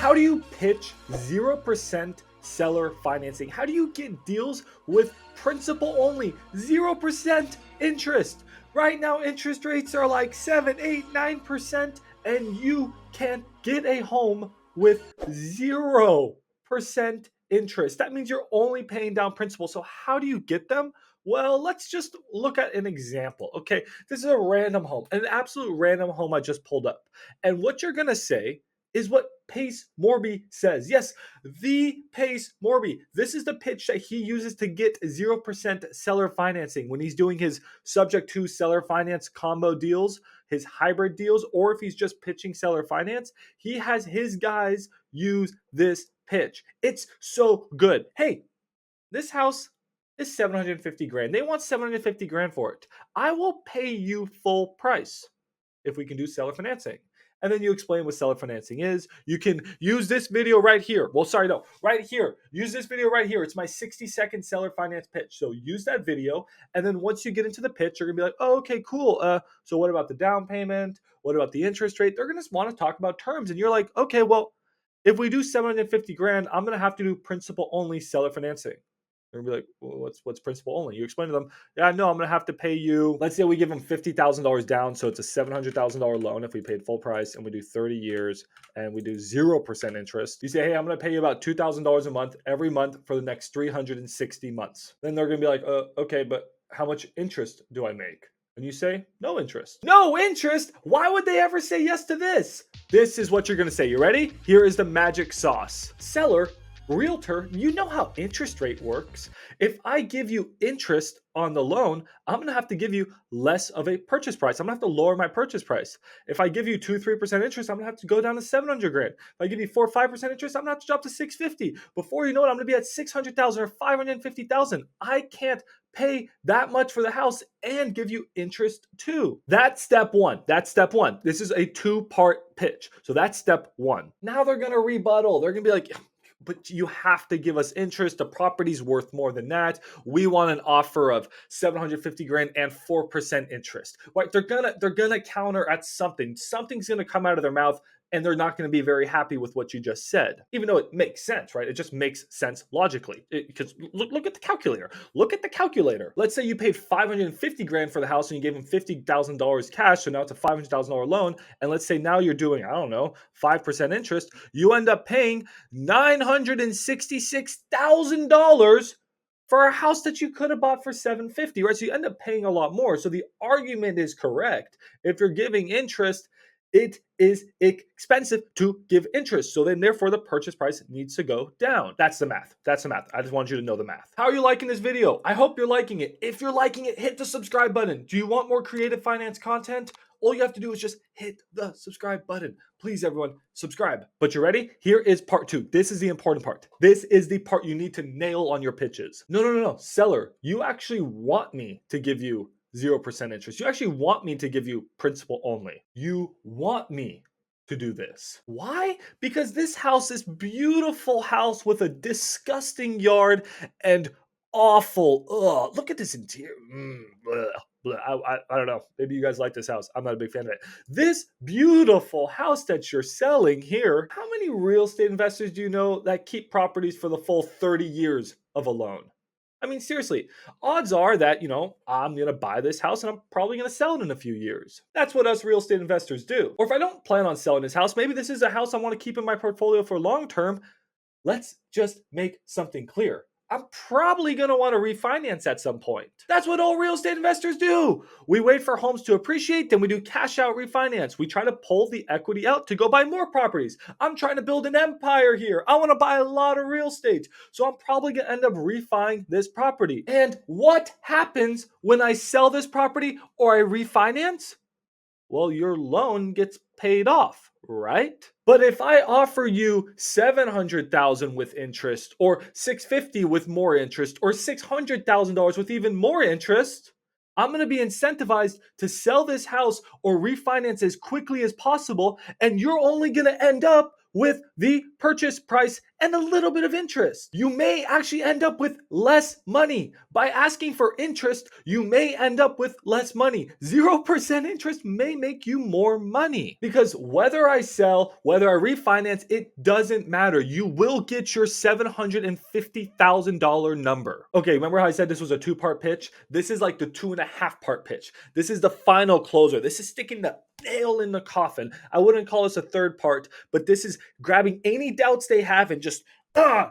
How do you pitch 0% seller financing? How do you get deals with principal only, 0% interest? Right now, interest rates are like 7, 8, 9%, and you can get a home with 0% interest. That means you're only paying down principal. So, how do you get them? Well, let's just look at an example. Okay, this is a random home, an absolute random home I just pulled up. And what you're gonna say is what Pace Morby says. Yes, the Pace Morby. This is the pitch that he uses to get 0% seller financing when he's doing his subject to seller finance combo deals, his hybrid deals, or if he's just pitching seller finance. He has his guys use this pitch. It's so good. Hey, this house is 750 grand. They want 750 grand for it. I will pay you full price if we can do seller financing. And then you explain what seller financing is. You can use this video right here. Well, sorry, no, right here. Use this video right here. It's my 60-second seller finance pitch. So use that video. And then once you get into the pitch, you're going to be like, oh, okay, cool. So what about the down payment? What about the interest rate? They're going to want to talk about terms. And you're like, okay, well, if we do 750 grand, I'm going to have to do principal only seller financing. They're gonna be like, well, what's principal only? You explain to them, yeah, no, I'm gonna have to pay you. Let's say we give them $50,000 down, so it's a $700,000 loan if we paid full price, and we do 30 years, and we do 0% interest. You say, hey, I'm gonna pay you about $2,000 a month every month for the next 360 months. Then they're gonna be like, okay, but how much interest do I make? And you say, no interest. No interest? Why would they ever say yes to this? This is what you're gonna say. You ready? Here is the magic sauce. Seller, realtor, you know how interest rate works. If I give you interest on the loan, I'm going to have to give you less of a purchase price. I'm going to have to lower my purchase price. If I give you 2-3% interest, I'm going to have to go down to 700 grand. If I give you 4-5% interest, I'm going to have to drop to 650. Before you know it, I'm going to be at 600,000 or 550,000. I can't pay that much for the house and give you interest too. That's step one. That's step one. This is a two-part pitch. So that's step one. Now they're going to rebuttal. They're going to be like, but you have to give us interest. The property's worth more than that. We want an offer of 750 grand and 4% interest. Right? They're gonna counter at something. Something's gonna come out of their mouth, and they're not going to be very happy with what you just said, even though it makes sense, right? It just makes sense logically. Because look at the calculator. Look at the calculator. Let's say you paid 550 grand for the house and you gave them $50,000 cash, so now it's a $500,000 loan. And let's say now you're doing, I don't know, 5% interest. You end up paying $966,000 for a house that you could have bought for $750,000, right? So you end up paying a lot more. So the argument is correct. If you're giving interest, it is expensive to give interest. So then therefore the purchase price needs to go down. That's the math. That's the math. I just want you to know the math. How are you liking this video? I hope you're liking it. If you're liking it, hit the subscribe button. Do you want more creative finance content? All you have to do is just hit the subscribe button. Please, everyone, subscribe. But you ready? Here is part two. This is the important part. This is the part you need to nail on your pitches. No. Seller, you actually want me to give you 0% interest. You actually want me to give you principal only. You want me to do this. Why? Because this house is beautiful house with a disgusting yard and awful. Look at this interior. I don't know. Maybe you guys like this house. I'm not a big fan of it. This beautiful house that you're selling here, how many real estate investors do you know that keep properties for the full 30 years of a loan? I mean, seriously, odds are that, I'm going to buy this house and I'm probably going to sell it in a few years. That's what us real estate investors do. Or if I don't plan on selling this house, maybe this is a house I want to keep in my portfolio for long term. Let's just make something clear. I'm probably going to want to refinance at some point. That's what all real estate investors do. We wait for homes to appreciate, then we do cash out refinance. We try to pull the equity out to go buy more properties. I'm trying to build an empire here. I want to buy a lot of real estate. So I'm probably going to end up refining this property. And what happens when I sell this property or I refinance? Well, your loan gets paid off, right? But if I offer you $700,000 with interest, or $650,000 with more interest, or $600,000 with even more interest, I'm going to be incentivized to sell this house or refinance as quickly as possible, and you're only going to end up with the purchase price and a little bit of interest. You may actually end up with less money. By asking for interest, you may end up with less money. 0% interest may make you more money. Because whether I sell, whether I refinance, it doesn't matter. You will get your $750,000 number. Okay, remember how I said this was a two-part pitch? This is like the 2.5-part pitch. This is the final closer. This is sticking the nail in the coffin. I wouldn't call this a third part, but this is grabbing any doubts they have and just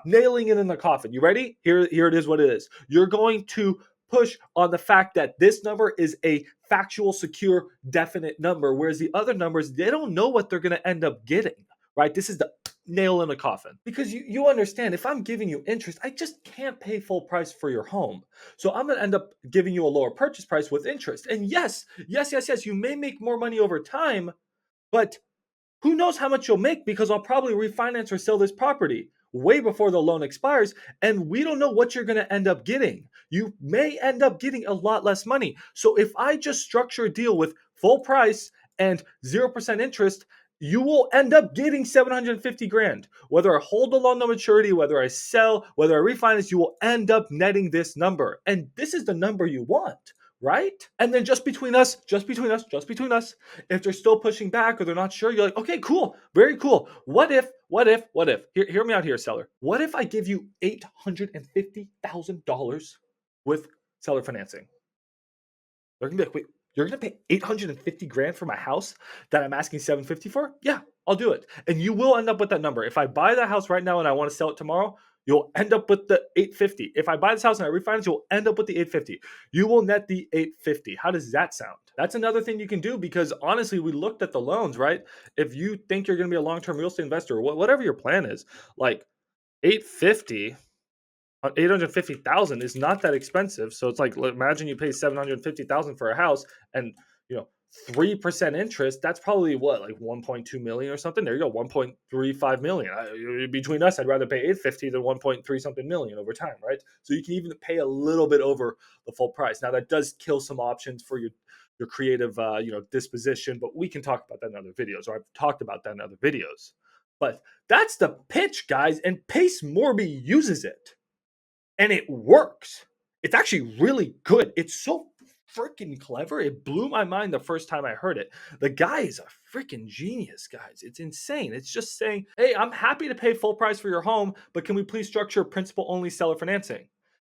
nailing it in the coffin. You ready? Here it is what it is. You're going to push on the fact that this number is a factual, secure, definite number, whereas the other numbers, they don't know what they're going to end up getting, right? This is the nail in the coffin. Because you understand, if I'm giving you interest, I just can't pay full price for your home. So I'm going to end up giving you a lower purchase price with interest. And yes, you may make more money over time, but who knows how much you'll make, because I'll probably refinance or sell this property way before the loan expires, and we don't know what you're going to end up getting. You may end up getting a lot less money. So if I just structure a deal with full price and 0% interest, you will end up getting 750 grand. Whether I hold the loan to maturity, whether I sell, whether I refinance, you will end up netting this number. And this is the number you want, right? And then just between us, if they're still pushing back or they're not sure, you're like, okay, cool, very cool. What if? Hear me out here, seller. What if I give you $850,000 with seller financing? They're gonna be like, wait, you're gonna pay 850 grand for my house that I'm asking 750 for? Yeah, I'll do it. And you will end up with that number. If I buy that house right now and I want to sell it tomorrow, you'll end up with the 850. If I buy this house and I refinance, you'll end up with the 850. You will net the 850. How does that sound? That's another thing you can do, because honestly, we looked at the loans, right? If you think you're going to be a long-term real estate investor, or whatever your plan is, like 850 850,000 is not that expensive. So it's like, imagine you pay 750,000 for a house, and 3% interest. That's probably what, like 1.2 million or something. There you go, 1.35 million. Between us, I'd rather pay 850 than 1.3 something million over time, right? So you can even pay a little bit over the full price. Now that does kill some options for your creative disposition, but we can talk about that in other videos, or I've talked about that in other videos. But that's the pitch, guys, and Pace Morby uses it. And it works. It's actually really good. It's so freaking clever. It blew my mind the first time I heard it. The guy is a freaking genius, guys. It's insane. It's just saying, hey, I'm happy to pay full price for your home, but can we please structure principal only seller financing?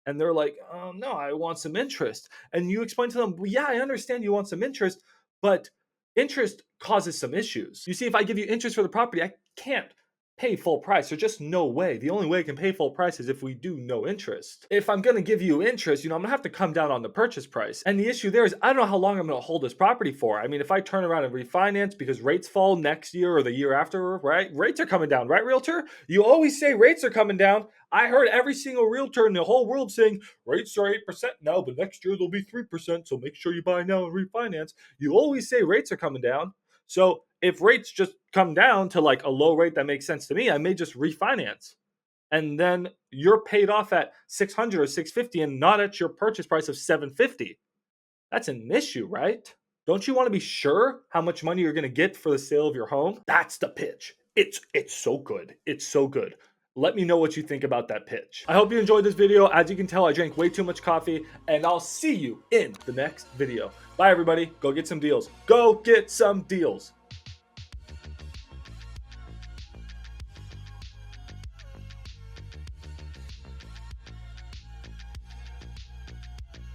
And they're like, no, I want some interest. And you explain to them, well, yeah, I understand you want some interest, but interest causes some issues. You see, if I give you interest for the property, I can't pay full price. There's just no way. The only way I can pay full price is if we do no interest. If I'm going to give you interest, I'm going to have to come down on the purchase price. And the issue there is, I don't know how long I'm going to hold this property for. I mean, if I turn around and refinance because rates fall next year or the year after, right? Rates are coming down, right, realtor? You always say rates are coming down. I heard every single realtor in the whole world saying rates are 8% now, but next year they'll be 3%. So make sure you buy now and refinance. You always say rates are coming down. So if rates just come down to like a low rate that makes sense to me, I may just refinance. And then you're paid off at 600 or 650 and not at your purchase price of 750. That's an issue, right? Don't you want to be sure how much money you're going to get for the sale of your home? That's the pitch. It's so good. It's so good. Let me know what you think about that pitch. I hope you enjoyed this video. As you can tell, I drank way too much coffee, and I'll see you in the next video. Bye, everybody. Go get some deals. Go get some deals.